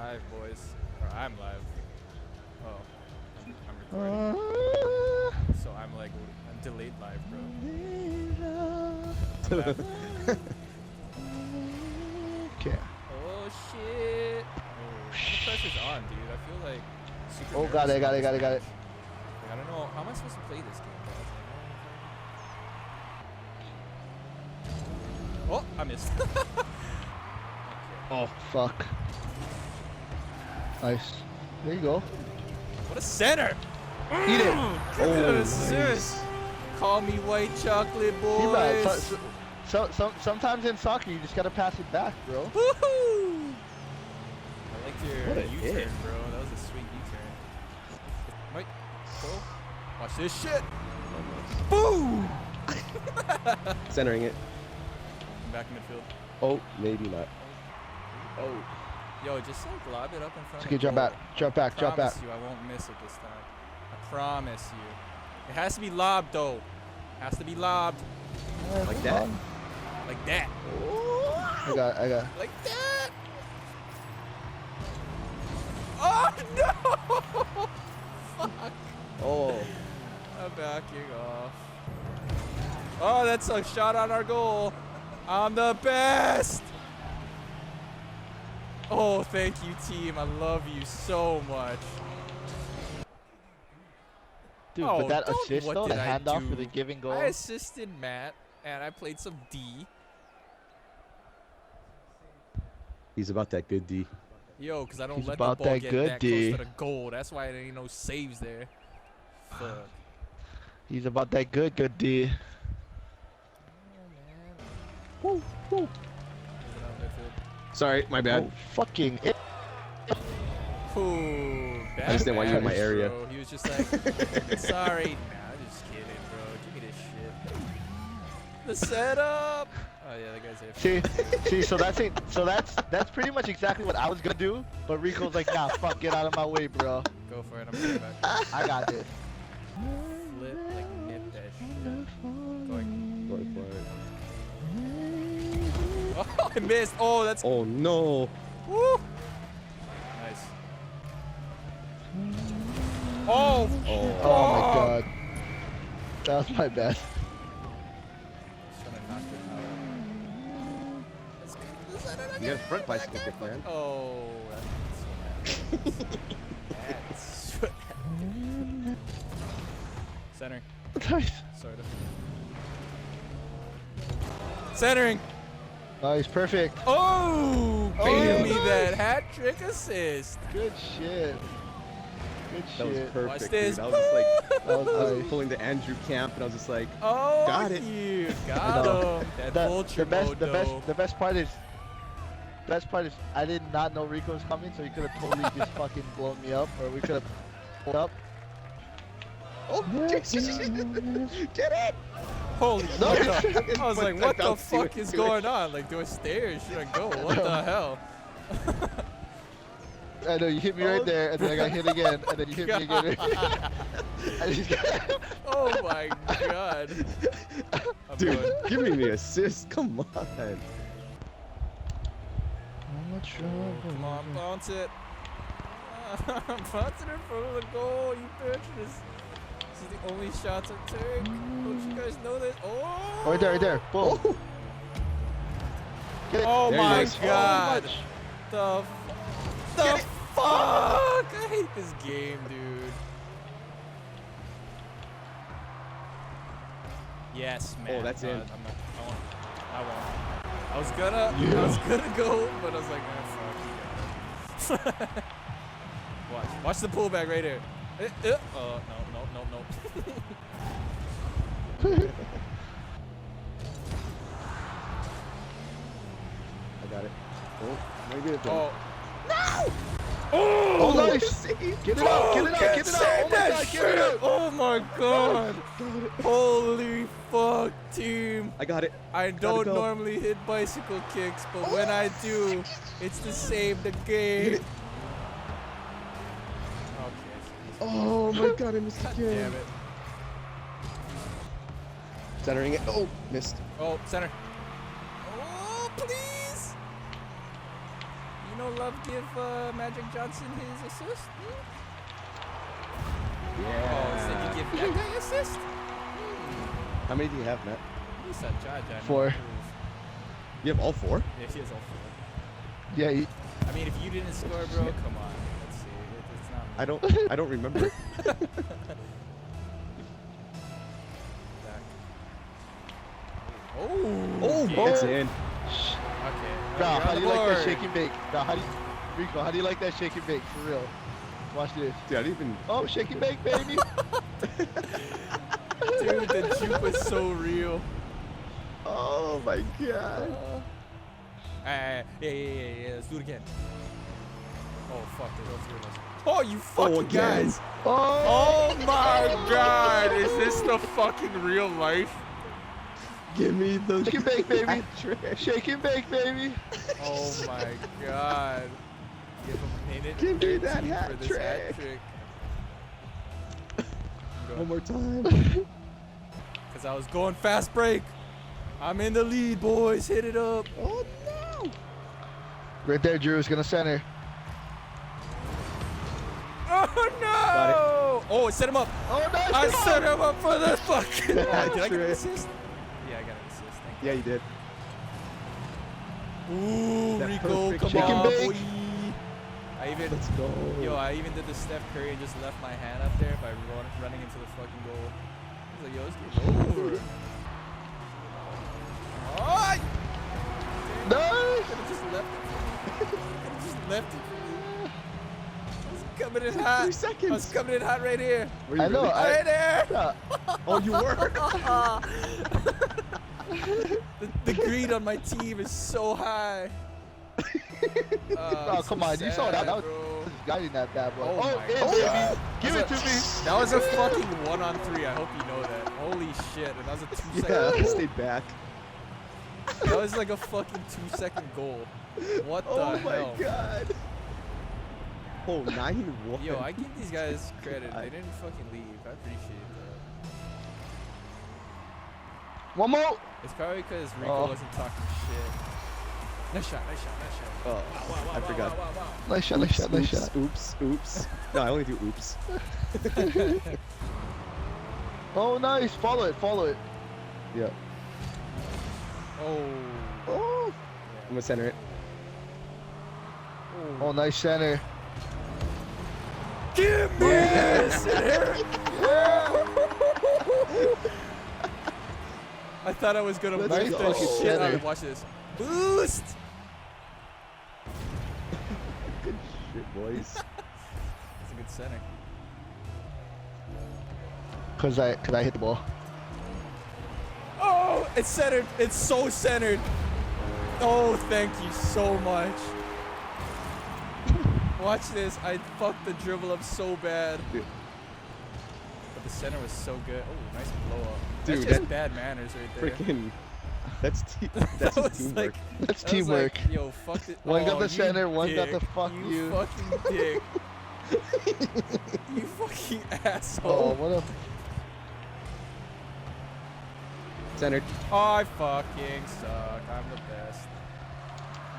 live, boys. Or I'm live. Oh, I'm recording. So I'm like, I'm delayed live, bro. I'm back. Okay. Oh shit. Oh, the pressure's on, dude. I feel like super Oh, got it. nervous about this Got it. match. Like, I don't know. How am I supposed to play this game, guys? Oh, I missed. Okay. Oh, fuck. Nice. There you go. What a center! Eat it. Give me an Oh, assist. nice. Call me white chocolate, See, bro, boys. sometimes in soccer you just gotta pass it back, bro. Woohoo! I liked What your a U-turn, hit. bro. That was a sweet U-turn. Mike, go. Watch this shit. Boom! Centering it. I'm back in midfield. Oh, maybe not. Oh. Yo, just like lob it up in front It's of okay, the drop goal. back, drop back, drop back. I promise you, I won't miss it this time. I promise you. It has to be lobbed, though. Has to be lobbed. Like that? Like that. I got. Like that. Oh, no! Fuck. Oh. I'm backing off. Oh, that's a shot on our goal. I'm the best. Oh, thank you, team. I love you so much. Dude, Oh, but that don't- assist what though, did the I handoff do? for the giving goal. I assisted Matt, and I played some D. He's about that good D. Yo, because I don't He's let the about ball that get good that D. close to the goal. That's why there ain't no saves there. Fuck. He's about that good D. Woo, woo. Moving out midfield. Sorry, my bad. Oh, fucking it. Ooh, I understand why you're in my bad, area. bro. He was just like, sorry. Nah, I'm just kidding, bro. Give me this shit. The setup. Oh yeah, that guy's here. See, so that's pretty much exactly what I was gonna do. But Rico's like, nah, fuck, get out of my way, bro. Go for it. I'm coming back. I got this. Flip, like nip that shit. Going. Going for it. Oh, I missed. Oh, that's. Oh no. Woo. Nice. Oh. Oh. Oh my god. That was my best. Just trying to knock it out. Let's go. You got a front bicycle kick, man. Oh, that's what happened. That's what happened. Center. Nice. Sort of. Centering. Nice, perfect. Oh, Oh, give me nice. that hat trick assist. Good shit. Good That was shit. perfect, Watch this. dude. I was just like, That was I was nice. pulling the Andrew Camp, and I was just like, Oh, Got it. you I got know. him. That The vulture best, mode, the best, though. the best part is, I did not know Rico was coming, so he could have totally just fucking blown me up, or we could have pulled up. oh, get it! Holy No. shit. I was like, what the Bounced you fuck is into it. going on? Like, do I stay or should I go? What the hell? I know, you hit me right there, and then I got hit again, and then you hit me again. I just got Oh my god. I'm Dude, going. give me the assist. Come on. Come on, bounce it. I'm bouncing in front of the goal, you bitches. This is the only shots I take. Don't you guys know this? Oh! right there, boom. Oh, Get it. Oh There you my go. god. Oh, The fuck? I hate this game, dude. Yes, man. Oh, that's in. I won't. I was gonna go, but I was like, fuck you guys. Watch the pullback right here. Oh, no. I got it. Oh, maybe it's Oh. Oh, nice. Get it out, get it out, get it out. Oh my god, get it out. Oh my god. Holy fuck, team. I got it. I don't go. normally hit bicycle kicks, but when I do, it's to save the game. it. Okay. Oh my god, I missed God again. damn it. Centering it. Oh, missed. Oh, center. Oh, please. You know Love give Magic Johnson his assist? Oh, so you give that guy assist? How many do you have, Matt? Who's that Jaja? 4. You have all 4? Yeah, he has all 4. Yeah, I mean, if you didn't score, bro, come on. Let's see. It's not me. I don't remember. Back. Oh, It's in. Okay. Bro, you're how on do the you like that board. shake and bake? Bro, Rico, how do you like that shake and bake? For real. Watch this. Dude, I didn't even. Oh, shake and bake, baby. Dude, the juke was so real. Oh my god. Yeah. Let's do it again. Oh, fuck. There's all 3 of us. Oh, you fucking again. guys. Oh, Oh my god. Is this the fucking real life? Give me the shake and bake, baby. hat trick. Shake and bake, baby. Oh my god. Give him a minute. Give me 13 that hat for this trick. hat trick. One more time. Because I was going fast break. I'm in the lead, boys. Hit it up. Oh no. Right there, Drew is gonna center. Oh no! Oh, it set him up. Oh, nice. I set him up for the fucking. Did I get an Trick. assist? Yeah, I got an assist. Thank Yeah, you did. you. Ooh, That Rico, perfect come chicken on, bake. boy. Let's go. I even did the Steph Curry and just left my hand up there by running into the fucking goal. I was like, yo, it's game over. Oh! Nice. Could've just left it for me. Could've just left it for me. I was coming in hot. 3 seconds. I was coming in hot right here. Were you I know. really? Right there. Yeah. Oh, you were. the greed on my team is so high. Oh, come on. You saw that. That was bro. guiding that bad boy. Oh Oh, my yeah, God. baby. Give it to That's me. That was a fucking 1-on-3. I hope you know that. Holy shit. And that was a 2-second Yeah, I goal. stayed back. That was like a fucking 2-second goal. What the Oh hell? my god. Oh, 9-1. Yo, I give these guys credit. They didn't fucking leave. I appreciate that. One more. It's probably because Rico Oh. wasn't talking shit. Nice shot. Oh, Wow, I forgot. wow. Nice shot, nice shot, nice shot. Oops. No, I only do oops. Oh, nice. Follow it. Yeah. Oh. Oh. I'm gonna center it. Oh, nice center. Give me this! I thought I was gonna Let's boost go. the shit out Center. of. Watch this. Boost! Good shit, boys. It's a good center. Cause I hit the ball. Oh, it's centered. It's so centered. Oh, thank you so much. Watch this. I fucked the dribble up so bad. Dude. But the center was so good. Oh, nice blow up. Dude, That's just that- bad manners right there. Freaking. That's That some was teamwork. like- That's that was teamwork. Like, yo, fuck it. One got Oh, the you center, one got the dick. fuck you. fucking dick. You fucking Oh, asshole. what a. Centered. Oh, I fucking suck. I'm the best.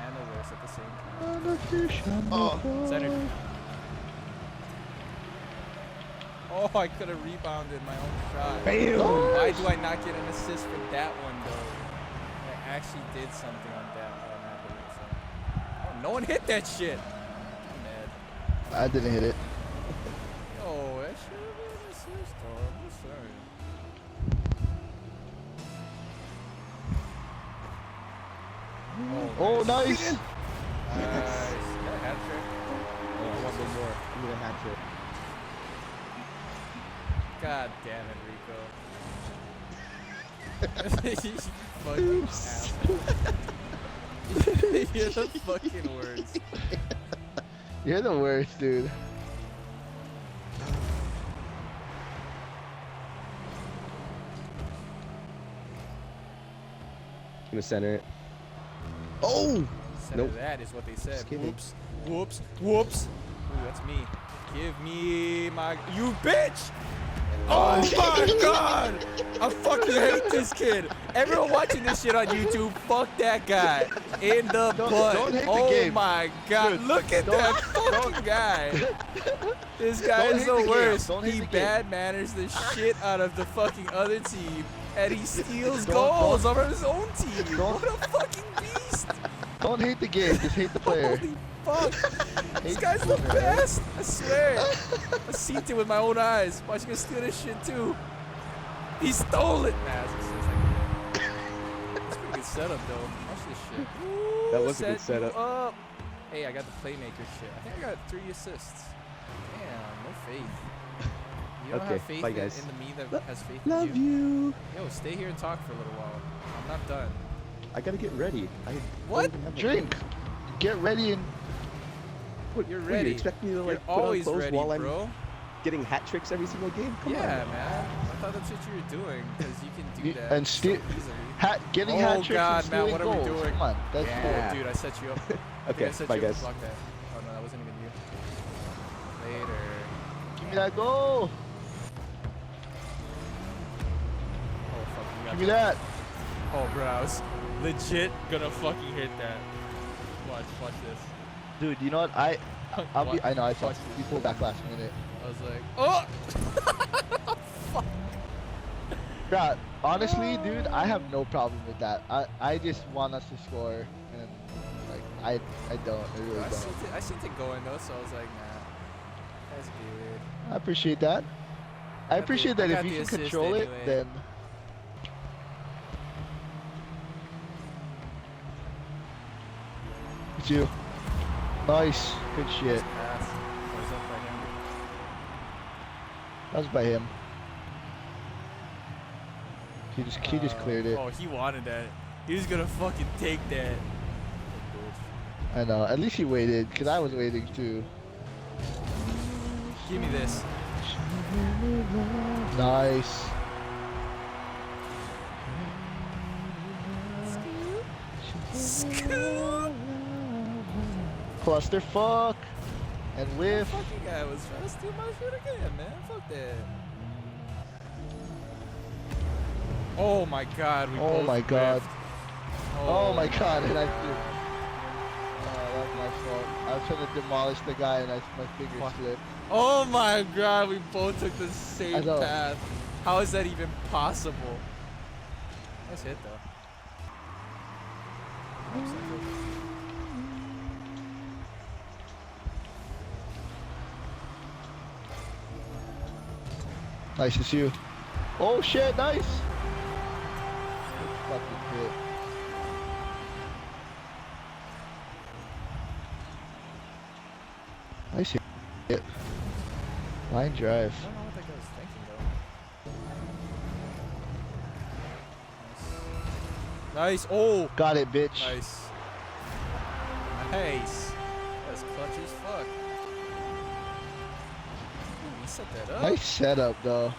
And the worst at the same time. Oh. Centered. Oh, I could have rebounded my own shot. Bam. Why do I not get an assist for that one, though? I actually did something on that one. Oh, no one hit that shit. I'm mad. I didn't hit it. Oh, that should have been an assist, though. I'm just sorry. Oh, nice. Nice. Is that a hat trick? Oh, I want one more. I'm gonna hat trick. God damn it, Rico. You fucking asshole. You're the fucking worst. You're the worst, dude. I'm gonna center it. Oh! Center Nope. that is what they said. Just kidding. Whoops. Whoops. Whoops. Ooh, that's me. Give me my. You bitch! Oh my god! I fucking hate this kid. Everyone watching this shit on YouTube, fuck that guy in the butt. Don't hate the Oh game. my god! Dude, look at that fucking guy. This guy Don't is hate the the worst. game. Don't hate He the game. bad manners the shit out of the fucking other team, and he steals Don't- goals over his own team. don't- What a fucking beast! Don't hate the game, just hate the player. Holy fuck! This Hate guy's the the player. best. I swear. I seen it with my own eyes. Watch him steal this shit too. He stole it. Nah, it's like, that's a pretty good setup though. Watch this shit. Ooh, That was a good set you setup. up. Hey, I got the playmaker shit. I think I got 3 assists. Damn, no faith. You don't Okay, have faith bye, in guys. the me that has faith in Love you. you. Yo, stay here and talk for a little while. I'm not done. I gotta get ready. I don't What? even have my Drink. Get ready and What, You're what, ready. You expect me to You're like put on always clothes ready, while I'm bro. getting hat tricks every single game? Come Yeah, on. man. I thought that's what you were doing because you can do You- that and so steal- easily. getting Oh, hat tricks God, and Matt, stealing what are we goals. doing? Come on, that's Yeah. Oh, dude, I set you up. I think I Okay, set bye you up to guys. block that. Oh no, that wasn't even you. Later. cool. Give me that goal. Oh fuck, you got Give me that. Oh, bro, I was legit gonna fucking hit that. Watch this. Dude, you know what? I know I saw Watch you pulled back last minute. I was like, oh! Fuck. Bruh, honestly, dude, I have no problem with that. I just want us to score, and like I don't. I really don't. I seen it going though, so I was like, nah, that's good. I appreciate that. I got appreciate the- I that if got you the can assist control it, anyway. then. It's you. Nice. Good shit. Pass. Oh, it's up by him. That was by him. He just cleared it. Oh, he wanted that. He was gonna fucking take that. I know. At least he waited, cause I was waiting too. Give me this. Nice. Clusterfuck and whiff. Fucking guy was trying to steal my shit again, man. Fuck that. Oh my god, we Oh both my god. whiffed. Oh my god, and I threw. Oh, that's my fault. I was trying to demolish the guy and my finger Fuck. slipped. Oh my god, we both took the I same know. path. How is that even possible? Nice hit though. Nice to see you. Oh shit, nice. Good fucking hit. Nice hit. Line drive. I don't know what that guy was thinking though. Nice. Oh! Got it, bitch. Nice. Nice. That's clutch as fuck. Ooh, he set that up. Nice setup, though.